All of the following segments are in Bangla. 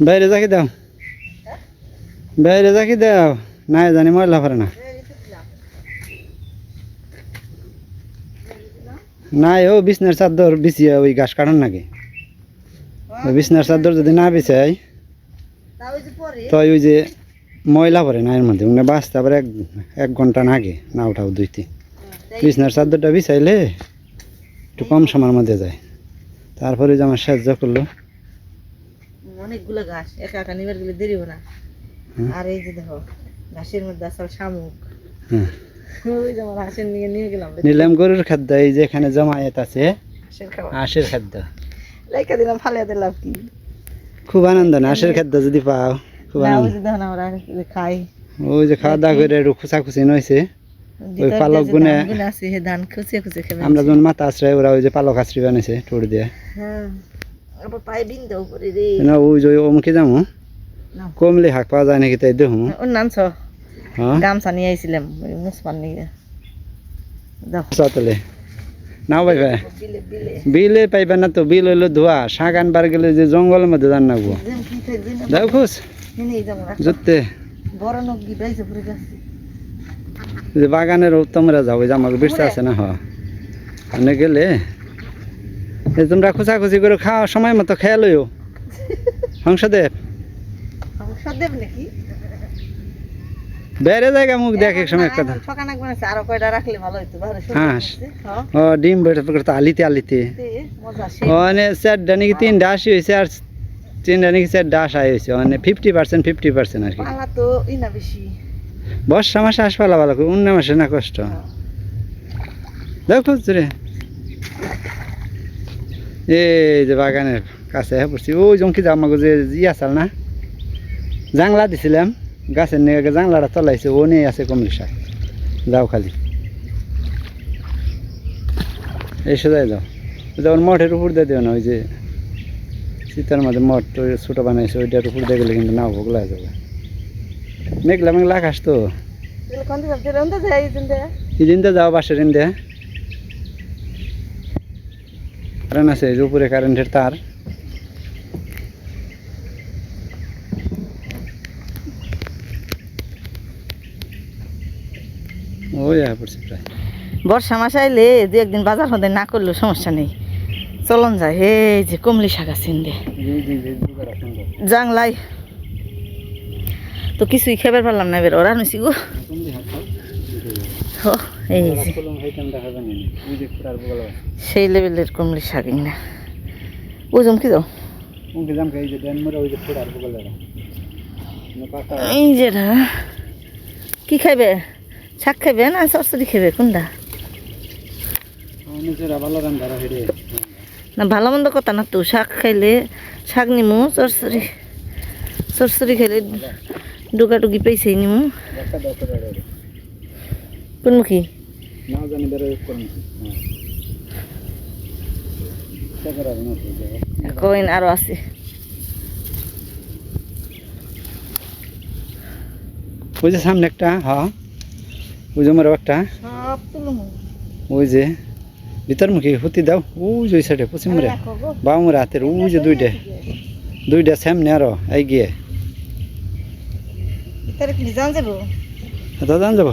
বাইরে যাকি দাও, বাইরে যাকি দাও, না জানি ময়লা পারে না। না ও বিছনার চাদর বিছিয়ে ওই ঘাস কাটান নাকি? ওই বিছনার চাদর যদি না বিছাই তো ওই যে ময়লা পড়ে না এর মধ্যে, মানে বাঁচতে আবার এক ঘন্টা না আগে না ওঠাও দুইতে। বিছনার চাদরটা বিছাইলে একটু কম সময়ের মধ্যে যায়। তারপরে যে আমার সাহায্য করলো অনেকগুলো ঘাস একা একা নিবার গেলে দেরি হবে না। আর এই যে দেখো ঘাসের মধ্যে আসল শামুক, ওই যে আমার হাঁসের নিয়ে গেলাম নিলাম গরুর খাদ্য। এই যে এখানে জমায়েত আছে হাঁসের খাদ্য, লাইকা দিলাম ফালিয়া দিলাম কি খুব আনন্দ না হাঁসের খাদ্য যদি পাও, খুব আনন্দ। দেখো আমরা খাই, ওই যে খাওয়া দাওয়া করে একটু খুচাখুচি নইছে ওই পালক গুনে আছে ধান খুচিয়ে খুচিয়ে খেয়ে আমরা যখন মাথা আশ্রয় ওরা ওই যে পালক আশ্রয় বানাইছে টুর দিয়ে। হ্যাঁ আবার পায়ে বিন্দু উপরে রে না ওই যে অমুকে যাবো কমলে হাক পাওয়া যায় নাকি তাই দেখো। ওর নাম ছ গামছা নিয়ে আইছিলাম মুসমান নিয়ে চলে নাও পাইবা বিলে পাইবা না তো, বিল হইলো ধোয়া, শাক আনবার গেলে যে জঙ্গলের মধ্যে যান নাগবো। দাও খুশ জুতে বড় নগি বাইছে পুরো গাছ যে বাগানের তোমরা যাও যে আমাকে বিরসা আছে না হনে গেলে তোমরা খুচাখুচি করে খাওয়া সময় মতো খেয়াল হইও। হংসদেব নাকি বেড়ে জায়গা মুখ দেখ এক সময় কথা আরো কয়টা রাখলে ভালো হইতো। হাঁস ও ডিম বেড়ে আলিতে আলিতে মানে 4টা নাকি 3টা আসি হয়েছে আর 3টা নাকি 4টা আসা হয়েছে, মানে 50% আর কি। তো ইনা বেশি বর্ষা মাসে হাঁস পালা ভালো, অন্য মাসে না কষ্ট। দেখো রে এই যে বাগানের কাছে পড়ছি ওই জমকি যা আমাকে যে আসাল না জাংলা দিছিলাম গাছের নিয়ে জাংলাটা চলাইছে ও নিয়ে আছে কমলি শাক। যাও খালি এই সোজাই যাও, যেমন মঠের উপর দিয়ে দিও না, ওই যে শীতের মধ্যে মঠ ছোটো বানাইছে ওইটার উপর দিয়ে গেলে কিন্তু নাও ভোগলা যাবে। মেঘলা মেঘলা আকাশ তো এই দিনটা যাও বাসের দিন দিয়ে কারেন্ট আছে উপরে কারেন্টের তার। ওই পড়ছে প্রায় বর্ষা মাস আইলে দু একদিন বাজার হতে না করলেও সমস্যা নেই, চলন যায়। এই যে কমলি শাক আছে জাংলাই তো কিছুই খেবার পারলাম না, এবার ওরা নইছি গো। এই সেই লেভেলের কমলি শাক না ওজন কি দাও এই যে কি খাইবে, শাক খাইবে না চরচরি খাইবে কোনটা? না ভালো মন্দ কথা না তো, শাক খাইলে শাক নিমু, চরচরি খাইলে ডুকাডুকি পাইছে নিমু কোনমুখী কইন আরো আছে। ওই যে সামনে একটা ওই যে আমার একটা ওই যে ভিতরমুখী হতি দাও ওই যে ওই সাইডে পশ্চিমরে বামুর হাতের ওই যে দুইটা সামনে আরো এই গিয়ে জান যাবো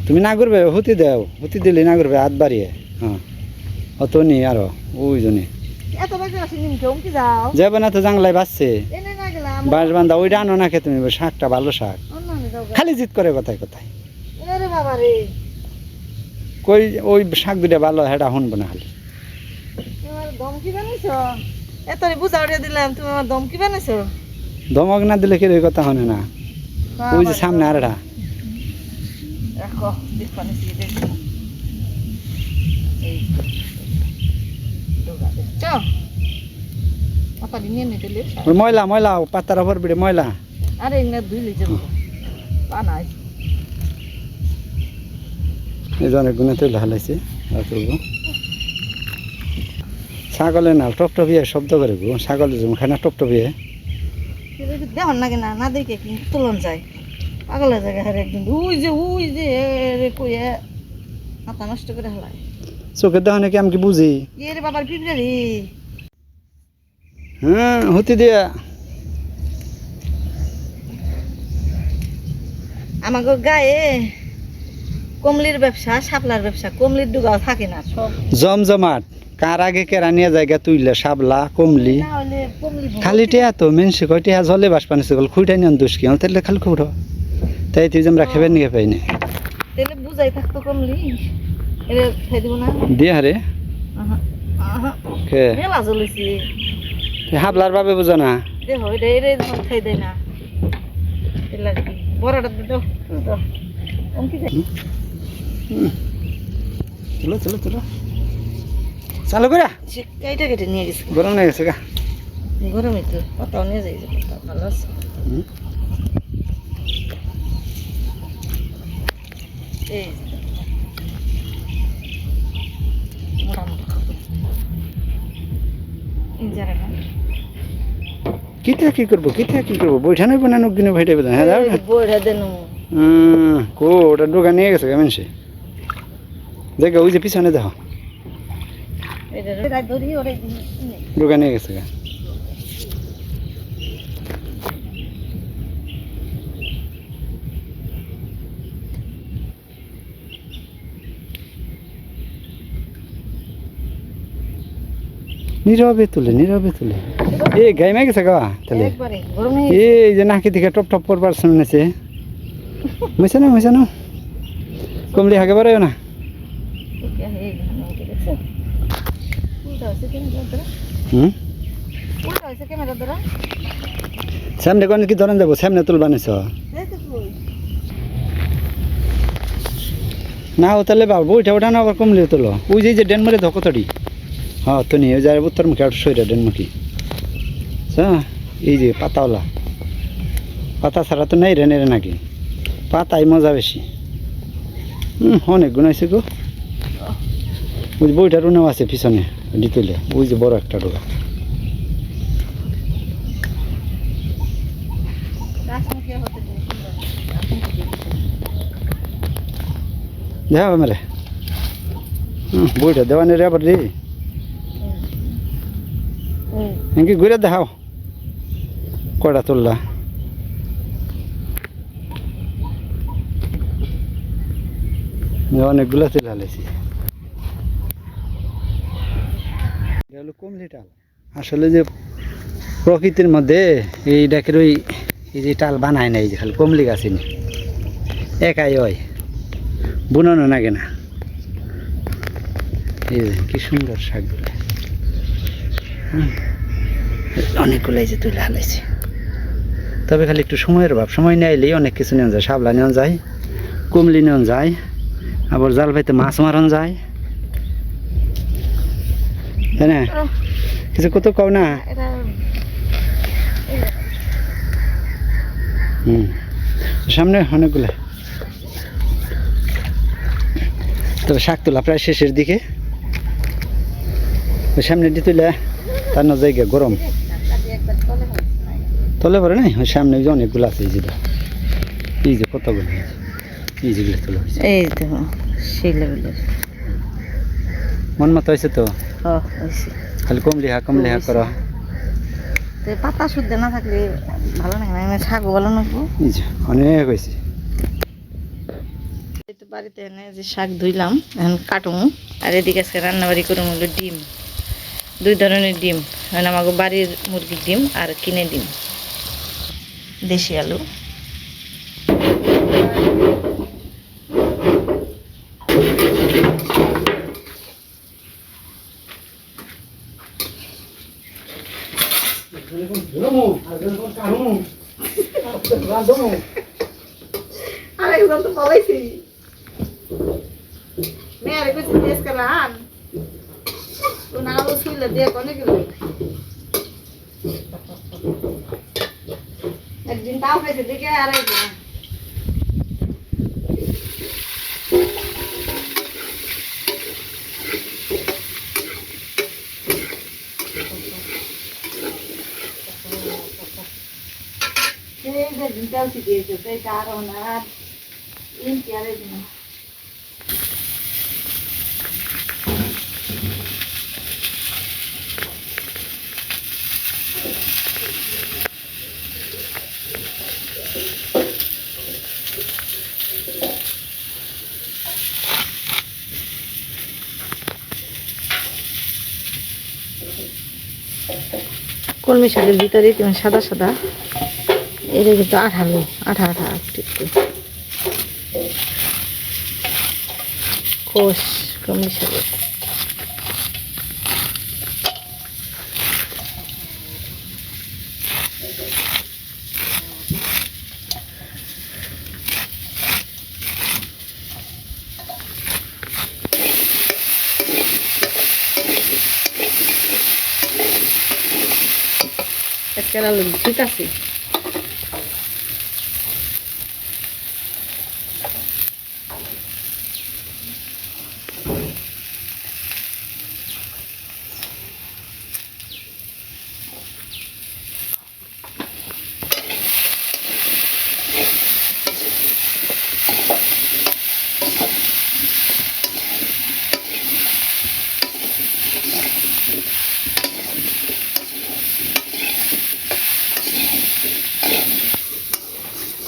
তুমি না করবে হতি দাও, হতি দিলে না করবে হাত বাড়িয়ে অত নি আরো ওই জন্য যাবে না তো জাংলায় বাঁচছে বাঁশ বান্ধা ওইটা আনো না খেয়ে তুমি, শাকটা ভালো শাক খালি জিত করে কথায় কথায় কই ওই শাক দুটা ভালো হেটা শুনবো না খালি ধমক না দিলে কি কথা শোনে না। ওই যে সামনে আর ময়লা ময়লা পাতার ওপর বিড়ে ময়লা এই অনেক গুণে তৈল হালাইছে ছাগলে না টপটপিয়ে শব্দ করে গো, ছাগলের যেমন খায় না টপটপিয়ে দেখুন না কিনা না দেখে কি তুলন যায় পাগলের জায়গা হারে একদিন ওই যে রে কইয়া মাথা নষ্ট করে হালায় চোখের দেওয়া নাকি আমি কি বুঝি রে বাবার পিঁপড়ে রে হতি দিয়া আমাকে গায়ে কমলির ব্যবসা শাপলার ব্যবসা কমলির ডুগাও থাকে না সব জমজমাট কার আগে কেরা নিয়ে জায়গা তুইলে শাপলা কমলি না হলে কমলি খালি টিয়া তো মেনসে কয় টিয়া জলে বাস পানি সকল খুঁটাই নিয়ন দুষ কি তাহলে খালি খুঁড়ো তাই তুই যেমন রাখবে নিয়ে পাই না তাহলে বুঝাই থাকতো কমলি এটা খাই দিব না দিয়ে হারে আহা, আহা, কে মেলা জ্বলেছি হাবলার বাবে বুঝো না দেখো এটা এটা যখন খাই দেয় না এলা কি বড়টা দিতে দাও অঙ্কি যাই চলো চলো চলো চালু করে কেটে কেটে নিয়ে গেছি গরম হয়ে গেছে গা গরমই তো পাতাও নিয়ে যাই পাতা ভালো আছে এই মোটা মোটা ইঞ্জারা না কিটা কি করবো বৈঠা নইব না নক দিনে ভাইটাবে হ্যাঁ যাও না বইটা দেন কো ওটা ডোকা নিয়ে গেছে কেমন সে দেখো ওই যে পিছনে দেখো এটা ধরি ওরে ডোকা নিয়ে গেছে গা নীরবে তুলে এ গাইমা গেছে গা তাহলে একবারে গরমে এই যে নাকি দিকে টপ টপ করবার শুনেছে মইছে না কমলি হাগে বাড়ায় না সামনে কোন কি ধরেন যাবো সামনে তুলবা নিছ না ও তাহলে বাবু বইটা ওঠা না আবার কমলি তোলো ওই যে ডেনমারে ধকতড়ি হ্যাঁ তো নিয়ে যায় উত্তর মুখে আর সইরা ডেনমার্কি এই যে পাতাওয়ালা পাতা ছাড়া তো নেই রে নাকি পাতাই মজা বেশি অনেক গুণ আছে গো ওই বইটা রুনেও আছে পিছনে ডিতুলে ওই যে বড় একটা ডোকা দেখা মেরে বইটা দেওয়ানি রে আবার রে এমকি ঘুরে দেখাও কটা তুললা অনেকগুলো তুলে হালাইছি কমলি টাল আসলে যে প্রকৃতির মধ্যে এই ডাকের ওই এই যে টাল বানায় না এই যে খালি কমলি গাছ একাই হয় বুনানো নাগে না এই যে কি সুন্দর শাকগুলো অনেকগুলো এই যে তুলে হালাইছি তবে খালি একটু সময়ের অভাব সময় নেইলেই অনেক কিছু নেওয়া যায় শাপলা নেওয়া যায় কমলি নেওয়া যায় আবার জাল ভাইতে মাছ মারন যায় তাই না কিছু কত কও না সামনে অনেকগুলো তবে শাক তোলা প্রায় শেষের দিকে সামনে দিয়ে তুলে তার না জায়গা গরম তলে পরে নাই ওই সামনে যে অনেকগুলো আছে এই যে কতগুলো এই যেগুলো তোলা হয়েছে এই তো সেই লেভেলের মন মতো হয়েছে তো খালি কমলি হা করো পাতা শুদ্ধ না থাকলে ভালো লাগে না শাকও ভালো লাগবো এই যে অনেক হয়েছে বাড়িতে এনে যে শাক ধুইলাম এখন কাটুম আর এদিকে আজকে রান্নাবাড়ি করুম হলো ডিম 2 ধরনের ডিম মানে আমাকে বাড়ির মুরগির ডিম আর কিনে ডিম দেশি আলু আরেকজন তো পালাইছি মেয়ের কিছু জিজ্ঞেস করলাম তো না ও শুইলে দিয়ে কোনে গেল একদিন তাও খাইছে দেখে আর একদিন একদিন তাও শিখিয়েছে তাই কারণ আর ইনকি আর একদিন কলমি শাকের ভিতরে কেমন সাদা সাদা, এটা কিন্তু আঠালো, আঠা আঠা একটু একটু কোষ কলমি শাকের। কেরালো ঠিক আছে।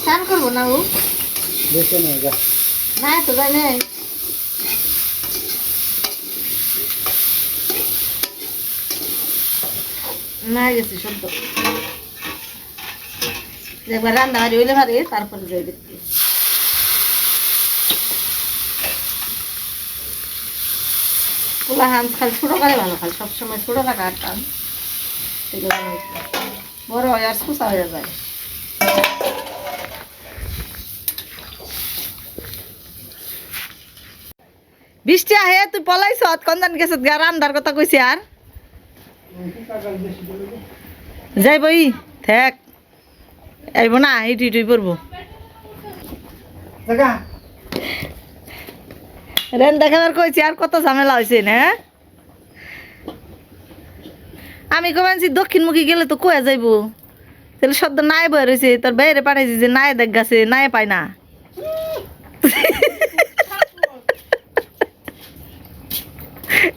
স্নান করবো না ও দেখে নিয়ে যা। না তো যাই নাই না গেছি সদ্য একবার রান্না বাড়ি হইলে পারে তারপরে যাই দেখতে। পোলা হান খালি ছোটো কালে ভালো, খালি সবসময় ছোটো কাটা আটটান বড় হয় আর সুসা হয়ে যায়। বৃষ্টি আহে তুই পলাইছ কোন জান গেছ গা রান্নার কথা কইছি আর যাইবই থাক আইব না ইটুই টুই পড়বো রেন দেখাবার কইছি আর কত ঝামেলা হয়েছে না। আমি কমানছি দক্ষিণমুখী গেলে তো কয়ে যাইবো তাহলে শব্দ নাই বয়ে রয়েছে তোর বাইরে পাঠাইছি যে নাই দেখ গেছে নাই পায় না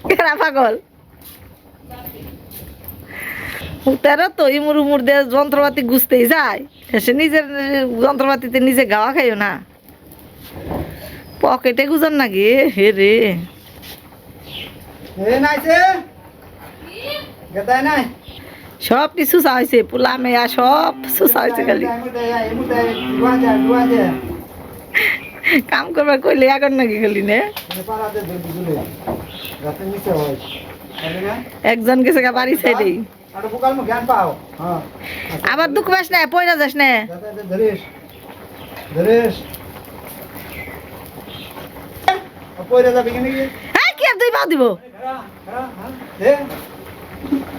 কেরা পাগল তারা তো ইমুর উমুর দিয়ে যন্ত্রপাতি গুছতেই যায়, সে নিজের যন্ত্রপাতিতে নিজে গাওয়া খাইও না, পকেটে গুজন নাকি হে রে সব কিছু চাইছে পোলা মেয়া সব সুসা হয়েছে খালি কাম করবার কইলে এখন নাকি খালি নে একজন গেছে গা বাড়ি সাইডেই আবার দুঃখ পাস না পয়রা যাস না কি আর দুই পা দিব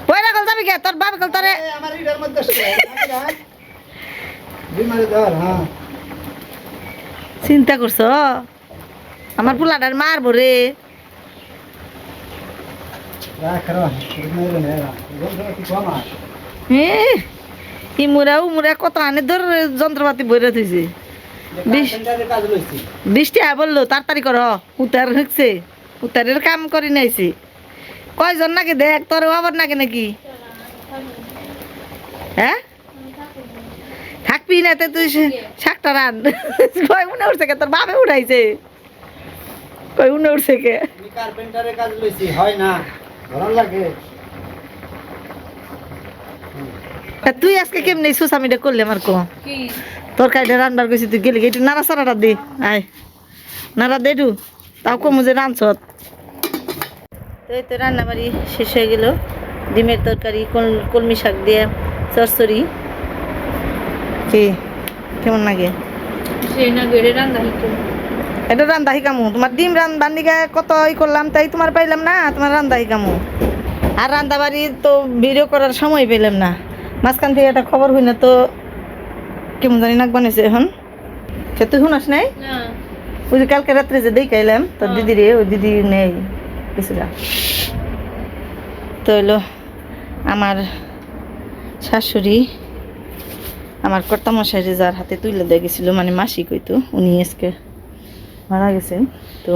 পয়রা গল যাবি কে তোর বাবা গল তোরে চিন্তা করছ আমার পোলাটার মারবো রে ইমুরা উমুরা কত আনে ধর যন্ত্রপাতি বইরে থইছে বৃষ্টি আয় বললো তাড়াতাড়ি কর উতার হচ্ছে উতারের কাম করি নাইছে কয়জন নাকি দেখ তোর আবার নাকি নাকি হ্যাঁ থাকবি না তুই শাকটা রান কয় উনে উঠছে কে তোর বাপে উঠাইছে কই উনে উঠছে কে কার্পেন্টারের কাজ লইছি হয় না ভালো লাগে তুই আজকে কেমনে সুসামিটা করলে আমার কো তরকারিটা রান্নার কইছি তুই গেলি একটু নাড়া চাড়াটা দে আয় নাড়া দে একটু তাও কমু যে রাঁধছত তো এই তো রান্না বাড়ি শেষ হয়ে গেল ডিমের তরকারি কলমি শাক দিয়ে চরচড়ি কি কেমন লাগে এটা রান্না শিকামু তোমার ডিম রান্ধার নিকে কত ই করলাম তাই তোমার পাইলাম না তোমার রান্না শিকামু আর রান্না বাড়ি তো ভিডিও করার সময় পেলাম না মাঝখান থেকে একটা খবর হই না তো কেমন জানি নাক বানিয়েছে এখন সে তুই শুনাস নাই ওই যে কালকে রাত্রে যে দেখাইলাম তোর দিদি রে ওই দিদি নেই কিছুটা তো হইলো আমার শাশুড়ি আমার কর্তামশাইরে যার হাতে তুলে দিয়ে গেছিলো মানে মাসি কইতো উনি আজকে মারা গেছেন তো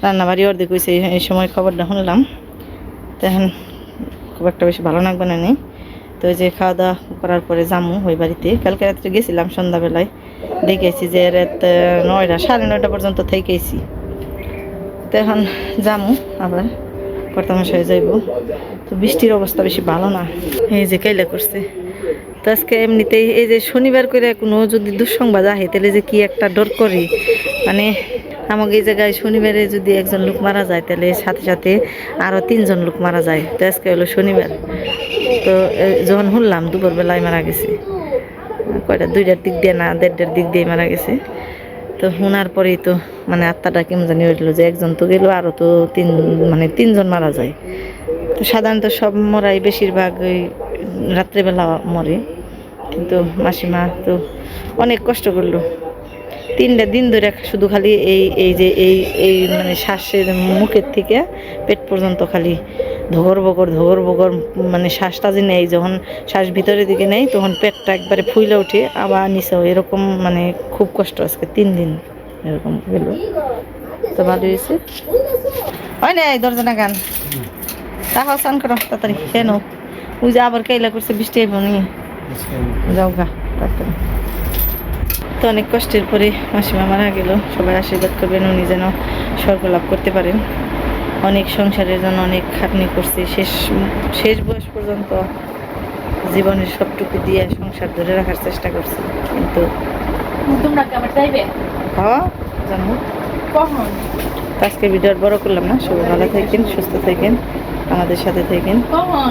রান্নাবাড়ি অর্ধেক হয়েছে এই সময় খবরটা শুনলাম তো এখন খুব একটা বেশি ভালো নাক বানায়নি তো ওই যে খাওয়া দাওয়া করার পরে যামু ওই বাড়িতে কালকে রাত্রে গেছিলাম সন্ধ্যাবেলায় দেখেছি যে রাত 9টা 9:30 পর্যন্ত থেকেছি তো এখন যামু আবার কর্তামশ হয়ে যাইব। তো বৃষ্টির অবস্থা বেশি ভালো না, এই যে কাইলা করছে। তো আজকে এমনিতেই এই যে শনিবার করে কোনো যদি দুঃসংবাদ আহে তাহলে যে কি একটা ডর করি, মানে আমাকে এই জায়গায় শনিবারে যদি একজন লোক মারা যায় তাহলে সাথে সাথে আরও 3জন লোক মারা যায়। তো আজকে হলো শনিবার, তো যখন শুনলাম দুপুরবেলায় মারা গেছে, কয়টা 2টার দিক দিয়ে না 1:30টার দিক দিয়ে মারা গেছে। তো শোনার পরেই তো মানে আত্মাটা কেমন জানি হইল যে একজন তো গেল, আরও তো 3জন মারা যায়। তো সাধারণত সব মরাই বেশিরভাগ ওই রাত্রেবেলা মরে, কিন্তু মাসিমা তো অনেক কষ্ট করলো। 3টা দিন ধরে শুধু খালি এই এই যে এই এই মানে শ্বাসের মুখের থেকে পেট পর্যন্ত খালি ধগর বগর, মানে শ্বাসটা যে নেই, যখন শ্বাস ভিতরের দিকে নেই তখন পেটটা একবারে ফুইলে ওঠে, আবার নিচেও এরকম, মানে খুব কষ্ট। আজকে 3 দিন এরকম গেল। তো ভালো হয়েছে। হয় না এই দরজা গান তাহাও স্নান করো তাড়াতাড়ি, কেন ওই যে আবার কাইলা করছে, বৃষ্টি আইব নি, যাও গা তাড়াতাড়ি। তো অনেক কষ্টের পরে মাসিমা মারা গেল। সবাই আশীর্বাদ করবেন উনি যেন স্বর্গ লাভ করতে পারেন। অনেক সংসারের জন্য অনেক খাটনি করছে, শেষ বয়স পর্যন্ত জীবনের সবটুকু দিয়ে সংসার ধরে রাখার চেষ্টা করছে, কিন্তু তোমরা কি আবার যাইবে? হ্যাঁ জানো। কখন? আজকে ভিডিও আর বড় করলাম না, সবাই ভালো থাকেন, সুস্থ থাকেন, আমাদের সাথে থাকেন। কখন?